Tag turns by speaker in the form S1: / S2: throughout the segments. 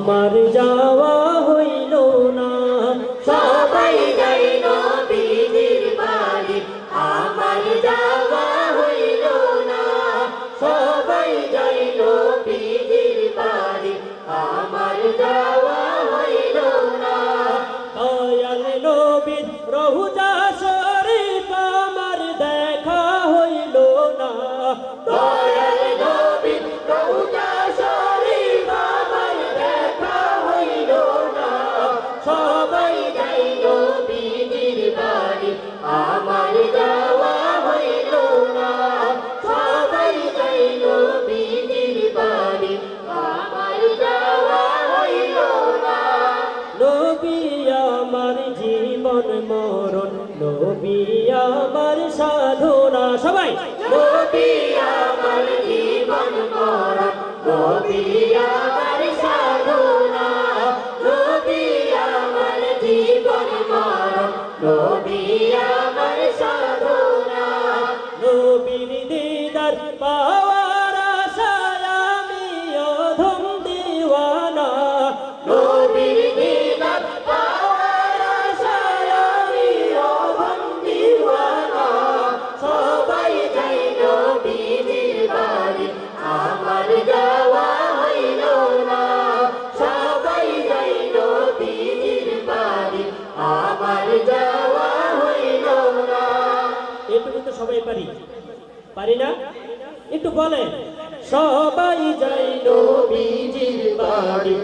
S1: আমার যাওয়া হইল না।
S2: সবাই যাই নবীজির বাড়ি, আমার যাওয়া হইল না। সবাই যাই নবীজির বাড়ি, আমার যাওয়া হইল না।
S1: দয়াল নবীর রওজা শরীফ আমার দেখা হইল না।
S2: দয়াল নবীর রওজা শরীফ আমার দেখা হইল না। সবাই যাই নবীজির বাড়ি, আমার যাওয়া হইল না। সবাই যাই নবীজির বাড়ি, আমার যাওয়া হইল না।
S1: নবী আমার জীবন মরণ, নবী আমার সাধনা। সবাই
S2: নবী আমার জীবন মরণ, নবী আমার সাধনা। নবী আমার জীবন মরণ, নবী আমার সাধনা।
S1: নবীর দিদার পাওয়ার আশায় আমি অধম দিওয়ানা।
S2: নবীর দিদার পাওয়ার আশায় আমি অধম দিওয়ানা। সবাই যাই নবীজির বাড়ি, আমার যাওয়া হইল না। সবাই যাই নবীজির বাড়ি, আমার যাওয়া হইল না।
S1: এটুকু তো সবাই পারি, পারি না? একটু বলে সবাই যাই
S2: নবীজির বাড়ি,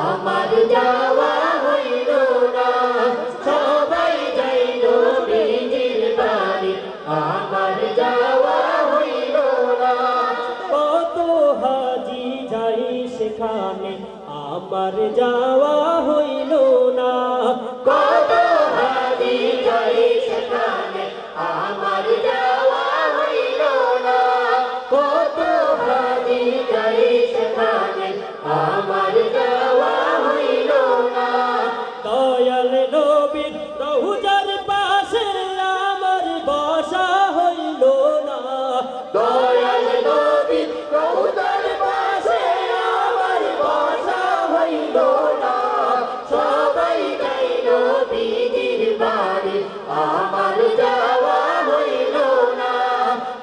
S2: আমার যাওয়া হইল না। সবাই যাই নবীজির বাড়ি, আমার যাওয়া হইল না।
S1: কত হাজি যাই সেখানে আমার যাওয়া হইল না।
S2: কত হাজি যাই সেখানে, আমার যাওয়া হইল না। কত হাজি যাই সেখানে, আমার যাওয়া হইল না।
S1: দয়াল নবীর রওজার পাশে আমার বসা হইল না।
S2: দয়াল নবীর রওজার পাশে আমার বসা হইল না। সবাই যাই নবীজির বাড়ি, আমার যাওয়া হইল না।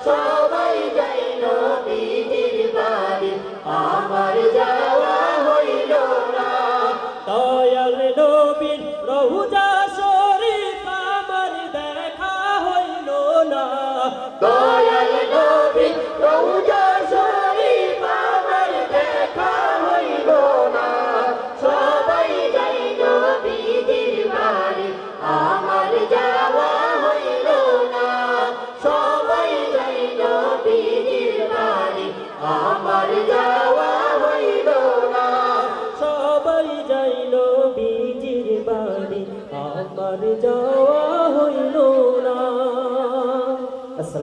S2: সবাই যাই নবীজির বাড়ি, আমার যাওয়া হইল না।
S1: দয়াল নবীর রওজা শরীফ আমার দেখা হইল না।
S2: দয়াল নবীর রওজা শরীফ আমার দেখা হইল না। সবাই যাই নবীজির বাড়ি, আমার যাওয়া হইল না। সবাই যাই নবীজির বাড়ি, আমার যাওয়া হইল না।
S1: সবাই যাই নবীজির বাড়ি আমার যাওয়া